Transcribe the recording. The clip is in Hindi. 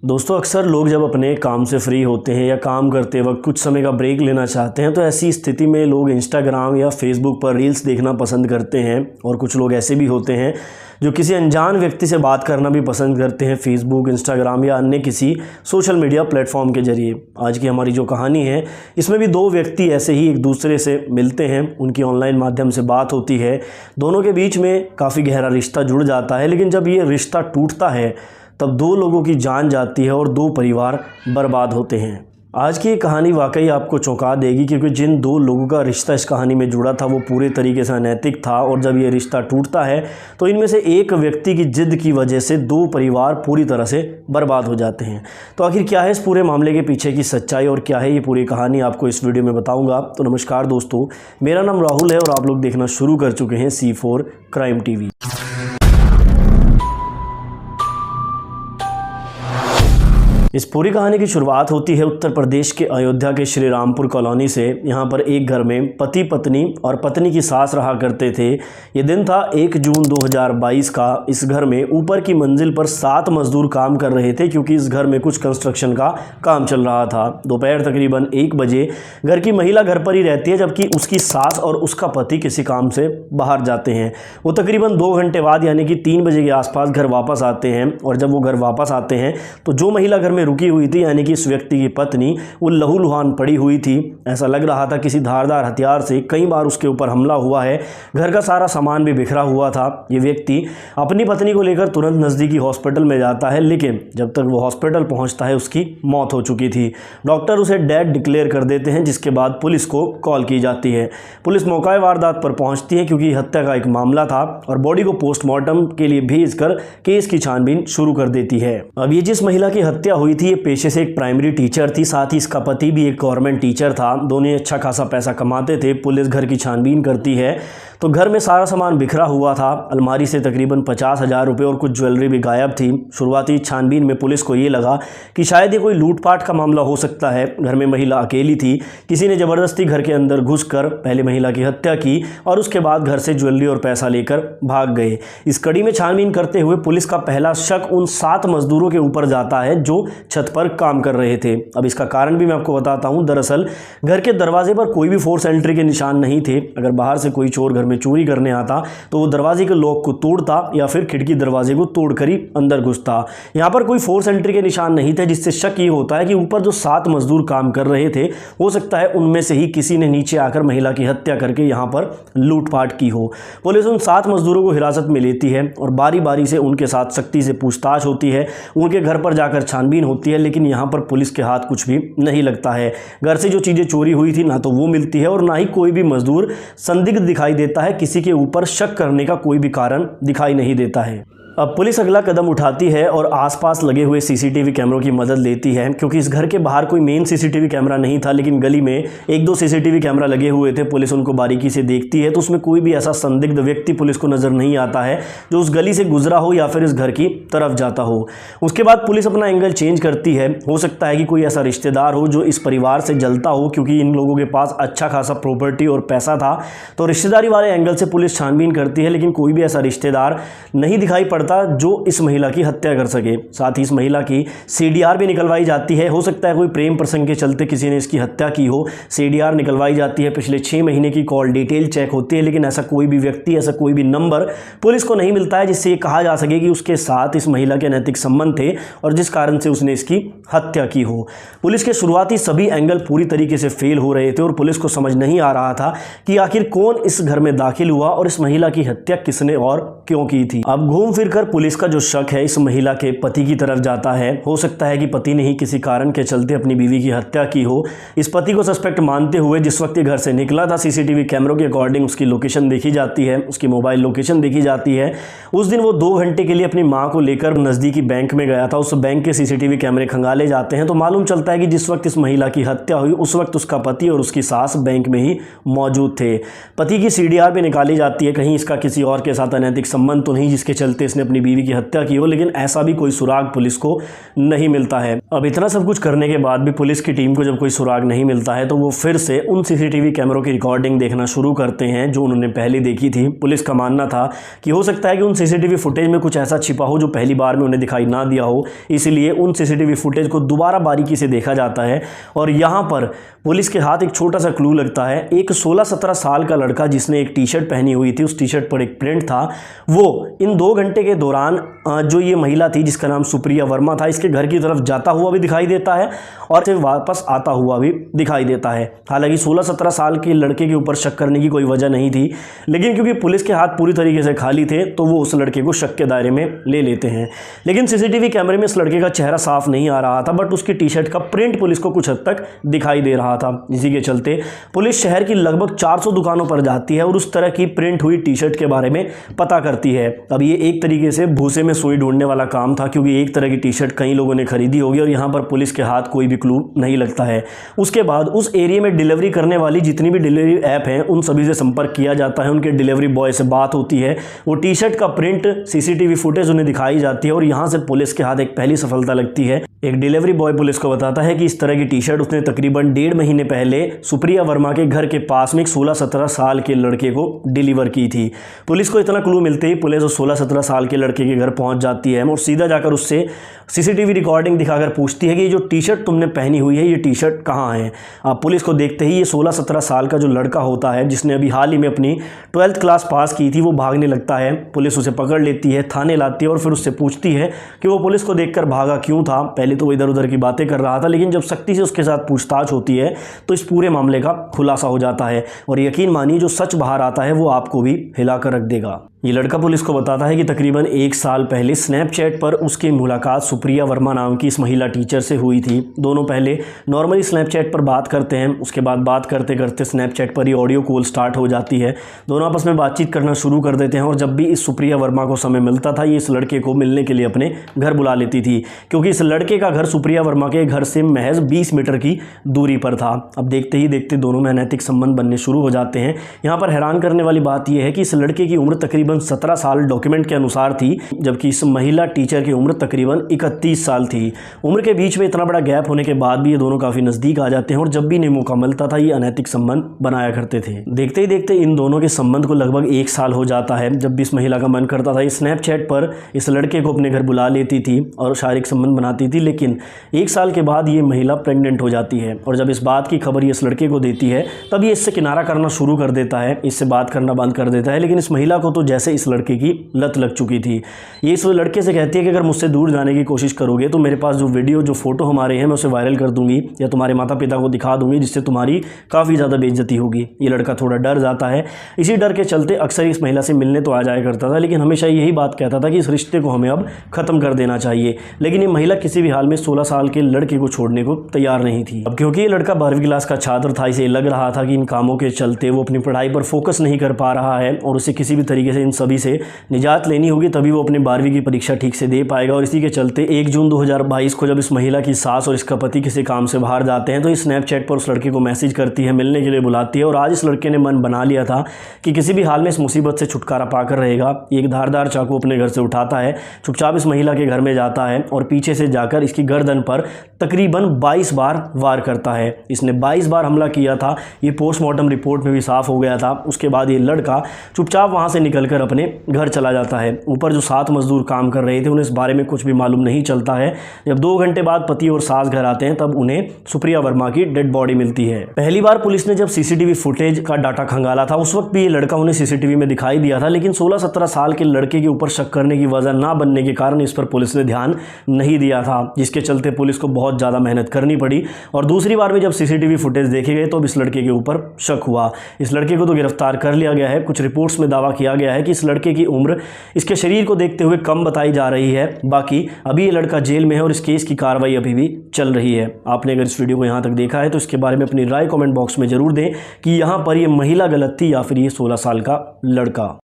दोस्तों अक्सर लोग जब अपने काम से फ्री होते हैं या काम करते वक्त कुछ समय का ब्रेक लेना चाहते हैं तो ऐसी स्थिति में लोग इंस्टाग्राम या फेसबुक पर रील्स देखना पसंद करते हैं। और कुछ लोग ऐसे भी होते हैं जो किसी अनजान व्यक्ति से बात करना भी पसंद करते हैं फेसबुक, इंस्टाग्राम या अन्य किसी सोशल मीडिया प्लेटफॉर्म के जरिए। आज की हमारी जो कहानी है इसमें भी दो व्यक्ति ऐसे ही एक दूसरे से मिलते हैं, उनकी ऑनलाइन माध्यम से बात होती है, दोनों के बीच में काफ़ी गहरा रिश्ता जुड़ जाता है। लेकिन जब ये रिश्ता टूटता है तब दो लोगों की जान जाती है और दो परिवार बर्बाद होते हैं। आज की ये कहानी वाकई आपको चौंका देगी, क्योंकि जिन दो लोगों का रिश्ता इस कहानी में जुड़ा था वो पूरे तरीके से अनैतिक था। और जब ये रिश्ता टूटता है तो इनमें से एक व्यक्ति की जिद की वजह से दो परिवार पूरी तरह से बर्बाद हो जाते हैं। तो आखिर क्या है इस पूरे मामले के पीछे की सच्चाई और क्या है ये पूरी कहानी, आपको इस वीडियो में बताऊँगा। तो नमस्कार दोस्तों, मेरा नाम राहुल है और आप लोग देखना शुरू कर चुके हैं C4 क्राइम TV। इस पूरी कहानी की शुरुआत होती है उत्तर प्रदेश के अयोध्या के श्री रामपुर कॉलोनी से। यहाँ पर एक घर में पति पत्नी और पत्नी की सास रहा करते थे। ये दिन था 1 जून 2022 का। इस घर में ऊपर की मंजिल पर 7 मजदूर काम कर रहे थे, क्योंकि इस घर में कुछ कंस्ट्रक्शन का काम चल रहा था। दोपहर तकरीबन 1 बजे घर की महिला घर पर ही रहती है, जबकि उसकी सास और उसका पति किसी काम से बाहर जाते हैं। वो तकरीबन 2 घंटे बाद यानी कि 3 बजे के आसपास घर वापस आते हैं। और जब वो घर वापस आते हैं तो जो महिला घर में रुकी हुई थी यानी कि इस व्यक्ति की पत्नी, वो लहूलुहान पड़ी हुई थी। ऐसा लग रहा था किसी धारदार हथियार से कई बार उसके ऊपर हमला हुआ है। घर का सारा सामान भी बिखरा हुआ था। ये व्यक्ति अपनी पत्नी को लेकर तुरंत नज़दीकी हॉस्पिटल में जाता है, लेकिन जब तक वो हॉस्पिटल पहुंचता है उसकी मौत हो चुकी थी। डॉक्टर उसे डेड डिक्लेयर कर देते हैं, जिसके बाद पुलिस को कॉल की जाती है। पुलिस मौका वारदात पर पहुंचती है, क्योंकि हत्या का एक मामला था, और बॉडी को पोस्टमार्टम के लिए भेजकर केस की छानबीन शुरू कर देती है। अब ये जिस महिला की हत्या हुई थी ये पेशे से एक प्राइमरी टीचर थी, साथ ही इसका पति भी एक गवर्नमेंट टीचर था। दोनों अच्छा खासा पैसा कमाते थे। पुलिस घर की छानबीन करती है तो घर में सारा सामान बिखरा हुआ था। अलमारी से तकरीबन 50,000 रुपये और कुछ ज्वेलरी भी गायब थी। शुरुआती छानबीन में पुलिस को ये लगा कि शायद ये कोई लूटपाट का मामला हो सकता है। घर में महिला अकेली थी, किसी ने ज़बरदस्ती घर के अंदर घुसकर पहले महिला की हत्या की और उसके बाद घर से ज्वेलरी और पैसा लेकर भाग गए। इस कड़ी में छानबीन करते हुए पुलिस का पहला शक उन 7 मजदूरों के ऊपर जाता है जो छत पर काम कर रहे थे। अब इसका कारण भी मैं आपको बताता हूँ। दरअसल घर के दरवाजे पर कोई भी फोर्स एंट्री के निशान नहीं थे। अगर बाहर से कोई चोर घर में चोरी करने आता तो वो दरवाजे के लॉक को तोड़ता या फिर खिड़की दरवाजे को तोड़कर ही अंदर घुसता। यहाँ पर कोई फोर्स एंट्री के निशान नहीं थे, जिससे शक ये होता है कि ऊपर जो 7 मजदूर काम कर रहे थे हो सकता है उनमें से ही किसी ने नीचे आकर महिला की हत्या करके यहाँ पर लूटपाट की हो। पुलिस उन 7 मजदूरों को हिरासत में लेती है और बारी बारी से उनके साथ सख्ती से पूछताछ होती है। उनके घर पर जाकर छानबीन होती है, लेकिन यहाँ पर पुलिस के हाथ कुछ भी नहीं लगता है। घर से जो चीज़ें चोरी हुई थी ना तो वो मिलती है और ना ही कोई भी मजदूर संदिग्ध दिखाई देता है। किसी के ऊपर शक करने का कोई भी कारण दिखाई नहीं देता है। अब पुलिस अगला कदम उठाती है और आसपास लगे हुए सीसीटीवी कैमरों की मदद लेती है, क्योंकि इस घर के बाहर कोई मेन सीसीटीवी कैमरा नहीं था, लेकिन गली में 1-2 सीसीटीवी कैमरा लगे हुए थे। पुलिस उनको बारीकी से देखती है तो उसमें कोई भी ऐसा संदिग्ध व्यक्ति पुलिस को नज़र नहीं आता है जो उस गली से गुजरा हो या फिर इस घर की तरफ जाता हो। उसके बाद पुलिस अपना एंगल चेंज करती है। हो सकता है कि कोई ऐसा रिश्तेदार हो जो इस परिवार से जलता हो, क्योंकि इन लोगों के पास अच्छा खासा प्रॉपर्टी और पैसा था। तो रिश्तेदारी वाले एंगल से पुलिस छानबीन करती है, लेकिन कोई भी ऐसा रिश्तेदार नहीं दिखाई पड़ता जो इस महिला की हत्या कर सके। साथ ही इस महिला की CDR भी निकलवाई जाती है। हो सकता है कोई प्रेम प्रसंग के चलते किसी ने इसकी हत्या की हो। CDR निकलवाई जाती है, पिछले 6 महीने की कॉल डिटेल चेक होती है, लेकिन ऐसा कोई भी व्यक्ति, ऐसा कोई भी नंबर पुलिस को नहीं मिलता है जिससे ये कहा जा सके कि उसके साथ इस महिला के अनैतिक संबंध थे और जिस कारण से उसने इसकी हत्या की हो। पुलिस के शुरुआती सभी एंगल पूरी तरीके से फेल हो रहे थे और पुलिस को समझ नहीं आ रहा था कि आखिर कौन इस घर में दाखिल हुआ और इस महिला की हत्या किसने और क्यों की थी। अब घूम फिर कर पुलिस का जो शक है इस महिला के पति की तरफ जाता है। हो सकता है कि पति ने ही किसी कारण के चलते अपनी बीवी की हत्या की हो। इस पति को सस्पेक्ट मानते हुए जिस वक्त ये घर से निकला था, सीसीटीवी कैमरों के अकॉर्डिंग उसकी लोकेशन देखी जाती है, उसकी मोबाइल लोकेशन देखी जाती है। उस दिन वो 2 घंटे के लिए अपनी माँ को लेकर नज़दीकी बैंक में गया था। उस बैंक के सीसीटीवी कैमरे खंगाले जाते हैं तो मालूम चलता है कि जिस वक्त इस महिला की हत्या हुई उस वक्त उसका पति और उसकी सास बैंक में ही मौजूद थे। पति की CDR भी निकाली जाती है, कहीं इसका किसी और के साथ अनैतिक संबंध तो नहीं जिसके चलते इसने अपनी बीवी की हत्या की हो, लेकिन ऐसा भी कोई सुराग पुलिस को नहीं मिलता है। अब इतना सब कुछ करने के बाद भी पुलिस की टीम को जब कोई सुराग नहीं मिलता है तो वो फिर से उन सीसीटीवी कैमरों की रिकॉर्डिंग देखना शुरू करते हैं जो उन्होंने पहले देखी थी। पुलिस का मानना था कि हो सकता है कि उन सीसीटीवी फुटेज में कुछ ऐसा छिपा हो जो पहली बार में उन्हें दिखाई ना दिया हो, इसलिए उन सीसीटीवी फुटेज को दोबारा बारीकी से देखा जाता है। और यहाँ पर पुलिस के हाथ एक छोटा सा क्लू लगता है। एक 16-17 साल का लड़का जिसने एक टी शर्ट पहनी हुई थी, उस टी शर्ट पर एक प्रिंट था, वो इन 2 घंटे के दौरान जो ये महिला थी जिसका नाम सुप्रिया वर्मा था, इसके घर की तरफ जाता हुआ भी दिखाई देता है और फिर वापस आता हुआ भी दिखाई देता है। हालांकि 16-17 साल के लड़के के ऊपर शक करने की कोई वजह नहीं थी, लेकिन क्योंकि पुलिस के हाथ पूरी तरीके से खाली थे तो वो उस लड़के को शक के दायरे में ले लेते हैं। लेकिन सीसीटीवी कैमरे में इस लड़के का चेहरा साफ नहीं आ रहा था, बट उसकी टी शर्ट का प्रिंट पुलिस को कुछ हद तक दिखाई दे रहा था। इसी के चलते पुलिस शहर की लगभग 400 दुकानों पर जाती है और उस तरह की प्रिंट हुई टी शर्ट के बारे में पता करती है। अब ये एक तरीके से भूसे में सुई ढूंढने वाला काम था, क्योंकि एक तरह की टी शर्ट कई लोगों ने खरीदी होगी और यहाँ पर पुलिस के हाथ कोई भी क्लू नहीं लगता है। उसके बाद उस एरिया में डिलीवरी करने वाली जितनी भी डिलीवरी ऐप हैं उन सभी से संपर्क किया जाता है, उनके डिलीवरी बॉय से बात होती है, वो टी शर्ट का प्रिंट सीसीटीवी फुटेज उन्हें दिखाई जाती है और यहाँ से पुलिस के हाथ एक पहली सफलता लगती है। एक डिलीवरी बॉय पुलिस को बताता है कि इस तरह की टी शर्ट उसने तकरीबन 1.5 महीने पहले सुप्रिया वर्मा के घर के पास में एक 16-17 साल के लड़के को डिलीवर की थी। पुलिस को इतना क्लू मिलते ही पुलिस उस 16-17 साल के लड़के के घर पहुंच जाती है और सीधा जाकर उससे सीसीटीवी रिकॉर्डिंग दिखाकर पूछती है कि ये जो टी शर्ट तुमने पहनी हुई है, ये टी शर्ट कहाँ है। पुलिस को देखते ही ये 16-17 साल का जो लड़का होता है जिसने अभी हाल ही में अपनी 12th क्लास पास की थी, वो भागने लगता है। पुलिस उसे पकड़ लेती है, थाने लाती है और फिर उससे पूछती है कि वो पुलिस को देखकर भागा क्यों था। पहले तो वो इधर उधर की बातें कर रहा था, लेकिन जब सख्ती से उसके साथ पूछताछ होती है तो इस पूरे मामले का खुलासा हो जाता है और यकीन मानिए जो सच बाहर आता है वो आपको भी हिलाकर रख देगा। ये लड़का पुलिस को बताता है कि तकरीबन 1 साल पहले स्नैपचैट पर उसकी मुलाकात सुप्रिया वर्मा नाम की इस महिला टीचर से हुई थी। दोनों पहले नॉर्मली स्नैपचैट पर बात करते हैं, उसके बाद बात करते करते स्नैपचैट पर ही ऑडियो कॉल स्टार्ट हो जाती है। दोनों आपस में बातचीत करना शुरू कर देते हैं और जब भी इस सुप्रिया वर्मा को समय मिलता था ये इस लड़के को मिलने के लिए अपने घर बुला लेती थी, क्योंकि इस लड़के का घर सुप्रिया वर्मा के घर से महज 20 मीटर की दूरी पर था। अब देखते ही देखते दोनों में अनैतिक संबंध बनने शुरू हो जाते हैं। यहाँ पर हैरान करने वाली बात यह है कि इस लड़के की उम्र तकरीबन 17 साल डॉक्यूमेंट के अनुसार थी, जबकि इस महिला टीचर की उम्र तकरीबन 31 साल थी। उम्र के बीच में इतना बड़ा गैप होने के बाद भी ये दोनों काफ़ी नज़दीक आ जाते हैं और जब भी इन्हें मौका मिलता था ये अनैतिक संबंध बनाया करते थे। देखते ही देखते इन दोनों के संबंध को लगभग 1 साल हो जाता है। जब भी इस महिला का मन करता था ये स्नैपचैट पर इस लड़के को अपने घर बुला लेती थी और शारीरिक संबंध बनाती थी, लेकिन 1 साल के बाद ये महिला प्रेग्नेंट हो जाती है और जब इस बात की खबर ये इस लड़के को देती है तब ये इससे किनारा करना शुरू कर देता है, इससे बात करना बंद कर देता है। लेकिन इस महिला को तो जैसे इस लड़के की लत लग चुकी थी। ये इस लड़के से कहती है कि अगर मुझसे दूर जाने की कोशिश करोगे तो मेरे पास जो वीडियो जो फोटो हमारे हैं मैं उसे वायरल कर दूंगी या तुम्हारे माता पिता को दिखा दूंगी, जिससे तुम्हारी काफ़ी ज़्यादा बेइज्जती होगी। ये लड़का थोड़ा डर जाता है। इसी डर के चलते अक्सर इस महिला से मिलने तो आ जाया करता था, लेकिन हमेशा यही बात कहता था कि इस रिश्ते को हमें अब ख़त्म कर देना चाहिए। लेकिन ये महिला किसी भी हाल में 16 साल के लड़के को छोड़ने को तैयार नहीं थी। अब क्योंकि ये लड़का 12वीं क्लास का छात्र था, इसे लग रहा था कि इन कामों के चलते वो अपनी पढ़ाई पर फोकस नहीं कर पा रहा है और उसे किसी भी तरीके से इन सभी से निजात लेनी होगी, तभी वो अपनी 12वीं की परीक्षा ठीक से दे पाएगा। और इसी के चलते 1 जून 2022 को जब इस महिला की सास और इसका पति किसी काम से बाहर जाते हैं तो इस स्नैपचैट पर उस लड़के को मैसेज करती है, मिलने के लिए बुलाती है। और आज इस लड़के ने मन बना लिया था कि किसी भी हाल में इस मुसीबत से छुटकारा पाकर रहेगा। एक धारदार चाकू अपने घर से उठाता है, चुपचाप इस महिला के घर में जाता है और पीछे से जाकर इसकी गर्दन पर तकरीबन 22 बार वार करता है। इसने 22 बार हमला किया था, ये पोस्टमार्टम रिपोर्ट में भी साफ हो गया था। उसके बाद ये लड़का चुपचाप वहाँ से निकलकर अपने घर चला जाता है। ऊपर जो 7 मजदूर काम कर रहे थे उन्हें इस बारे में कुछ भी मालूम नहीं चलता है। जब 2 घंटे बाद पति और सास घर आते हैं तब उन्हें सुप्रिया वर्मा की डेड बॉडी मिलती है। पहली बार पुलिस ने जब सीसीटीवी फुटेज का डाटा खंगाला था उस वक्त भी ये लड़का उन्हें सीसीटीवी में दिखाई दिया था, लेकिन 16-17 साल के लड़के के ऊपर शक करने की वजह ना बनने के कारण इस पर पुलिस ने ध्यान नहीं दिया था, जिसके चलते पुलिस को बहुत ज़्यादा मेहनत करनी पड़ी। और दूसरी बार में जब सीसीटीवी फुटेज देखे गए तो अब इस लड़के के ऊपर शक हुआ। इस लड़के को तो गिरफ्तार कर लिया गया है। कुछ रिपोर्ट्स में दावा किया गया है कि इस लड़के की उम्र इसके शरीर को देखते हुए कम बताई जा रही है। बाकी अभी ये लड़का जेल में है और इस केस की कार्रवाई अभी भी चल रही है। आपने अगर इस वीडियो को यहाँ तक देखा है तो इसके बारे में अपनी राय कमेंट बॉक्स में जरूर दें कि यहाँ पर ये महिला गलत थी या फिर ये 16 साल का लड़का।